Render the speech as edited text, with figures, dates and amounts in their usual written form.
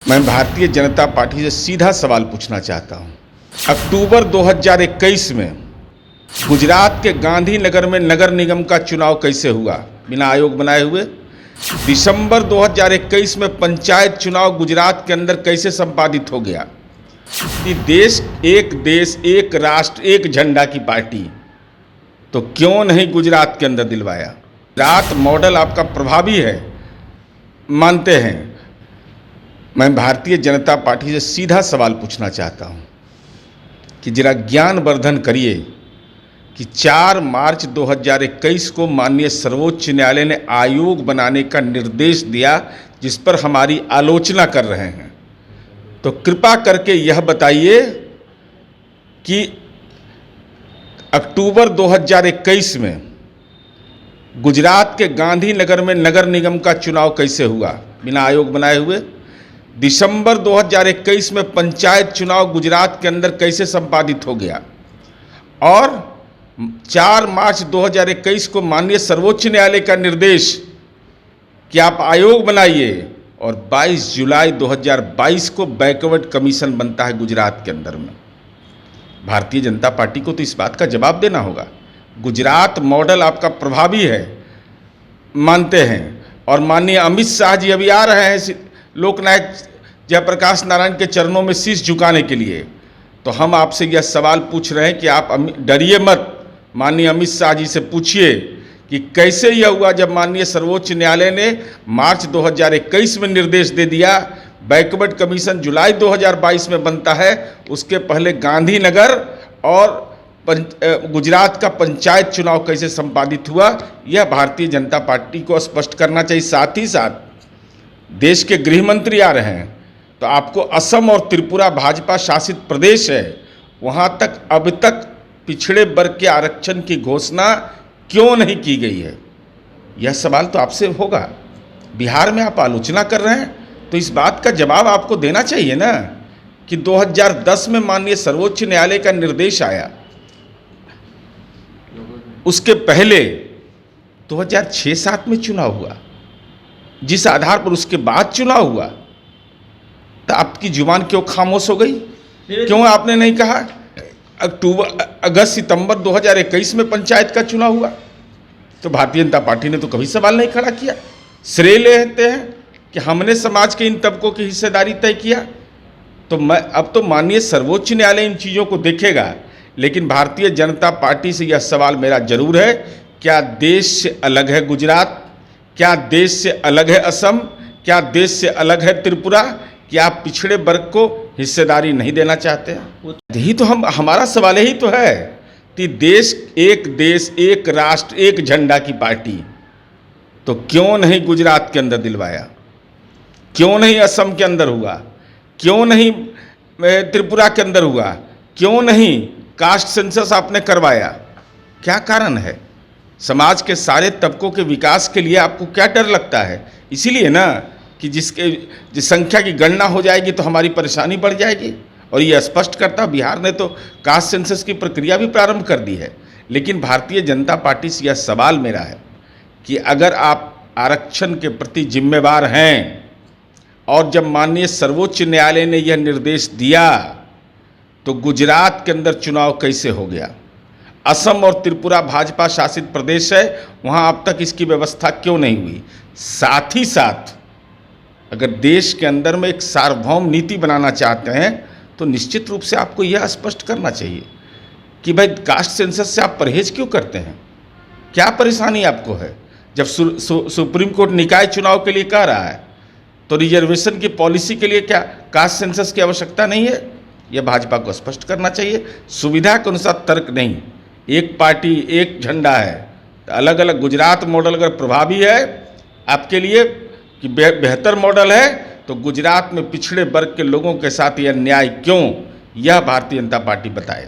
मैं भारतीय जनता पार्टी से सीधा सवाल पूछना चाहता हूं। अक्टूबर 2021 में गुजरात के गांधीनगर में नगर निगम का चुनाव कैसे हुआ बिना आयोग बनाए हुए? दिसंबर 2021 में पंचायत चुनाव गुजरात के अंदर कैसे संपादित हो गया? कि देश एक राष्ट्र एक झंडा की पार्टी, तो क्यों नहीं गुजरात के अंदर दिलवाया? गुजरात मॉडल आपका प्रभावी है, मानते हैं। मैं भारतीय जनता पार्टी से सीधा सवाल पूछना चाहता हूं कि जरा ज्ञानवर्धन करिए कि 4 मार्च 2021 को माननीय सर्वोच्च न्यायालय ने आयोग बनाने का निर्देश दिया, जिस पर हमारी आलोचना कर रहे हैं। तो कृपा करके यह बताइए कि अक्टूबर 2021 में गुजरात के गांधीनगर में नगर निगम का चुनाव कैसे हुआ बिना आयोग बनाए हुए? दिसंबर 2021 में पंचायत चुनाव गुजरात के अंदर कैसे संपादित हो गया? और 4 मार्च 2021 को माननीय सर्वोच्च न्यायालय का निर्देश कि आप आयोग बनाइए, और 22 जुलाई 2022 को बैकवर्ड कमीशन बनता है गुजरात के अंदर में। भारतीय जनता पार्टी को तो इस बात का जवाब देना होगा। गुजरात मॉडल आपका प्रभावी है, मानते हैं। और माननीय अमित शाह जी अभी आ रहे हैं लोकनायक जयप्रकाश नारायण के चरणों में शीश झुकाने के लिए। तो हम आपसे यह सवाल पूछ रहे हैं कि आप डरिए मत, माननीय अमित शाह जी से पूछिए कि कैसे यह हुआ जब माननीय सर्वोच्च न्यायालय ने मार्च 2021 में निर्देश दे दिया बैकवर्ड कमीशन जुलाई 2022 में बनता है, उसके पहले गांधीनगर और गुजरात का पंचायत चुनाव कैसे संपादित हुआ? यह भारतीय जनता पार्टी को स्पष्ट करना चाहिए। साथ ही साथ देश के गृह मंत्री आ रहे हैं, तो आपको असम और त्रिपुरा भाजपा शासित प्रदेश है, वहाँ तक अब तक पिछड़े वर्ग के आरक्षण की घोषणा क्यों नहीं की गई है? यह सवाल तो आपसे होगा। बिहार में आप आलोचना कर रहे हैं, तो इस बात का जवाब आपको देना चाहिए ना कि 2010 में माननीय सर्वोच्च न्यायालय का निर्देश आया, उसके पहले 2006-07 में चुनाव हुआ, जिस आधार पर उसके बाद चुनाव हुआ, तो आपकी जुबान क्यों खामोश हो गई? क्यों आपने नहीं कहा अगस्त सितंबर 2021 में पंचायत का चुनाव हुआ? तो भारतीय जनता पार्टी ने तो कभी सवाल नहीं खड़ा किया। श्रेय लेते हैं कि हमने समाज के इन तबकों की हिस्सेदारी तय किया। तो अब तो माननीय सर्वोच्च न्यायालय इन चीज़ों को देखेगा। लेकिन भारतीय जनता पार्टी से यह सवाल मेरा जरूर है, क्या देश से अलग है गुजरात? क्या देश से अलग है असम? क्या देश से अलग है त्रिपुरा? क्या आप पिछड़े वर्ग को हिस्सेदारी नहीं देना चाहते हैं? यही तो हमारा सवाल यही तो है कि देश एक राष्ट्र एक झंडा की पार्टी, तो क्यों नहीं गुजरात के अंदर दिलवाया? क्यों नहीं असम के अंदर हुआ? क्यों नहीं त्रिपुरा के अंदर हुआ? क्यों नहीं कास्ट सेंसस आपने करवाया? क्या कारण है? समाज के सारे तबकों के विकास के लिए आपको क्या डर लगता है? इसीलिए ना कि जिस संख्या की गणना हो जाएगी तो हमारी परेशानी बढ़ जाएगी। और ये स्पष्ट करता, बिहार ने तो कास्ट सेंसस की प्रक्रिया भी प्रारंभ कर दी है। लेकिन भारतीय जनता पार्टी से यह सवाल मेरा है कि अगर आप आरक्षण के प्रति जिम्मेवार हैं, और जब माननीय सर्वोच्च न्यायालय ने यह निर्देश दिया, तो गुजरात के अंदर चुनाव कैसे हो गया? असम और त्रिपुरा भाजपा शासित प्रदेश है, वहाँ अब तक इसकी व्यवस्था क्यों नहीं हुई? साथ ही साथ अगर देश के अंदर में एक सार्वभौम नीति बनाना चाहते हैं, तो निश्चित रूप से आपको यह स्पष्ट करना चाहिए कि भाई कास्ट सेंसस से आप परहेज क्यों करते हैं? क्या परेशानी आपको है? जब सुप्रीम कोर्ट निकाय चुनाव के लिए कह रहा है, तो रिजर्वेशन की पॉलिसी के लिए क्या कास्ट सेंसस की आवश्यकता नहीं है? यह भाजपा को स्पष्ट करना चाहिए। सुविधा के अनुसार तर्क नहीं, एक पार्टी एक झंडा है। तो अलग अलग गुजरात मॉडल अगर प्रभावी है आपके लिए कि बेहतर मॉडल है, तो गुजरात में पिछड़े वर्ग के लोगों के साथ यह न्याय क्यों? यह भारतीय जनता पार्टी बताए।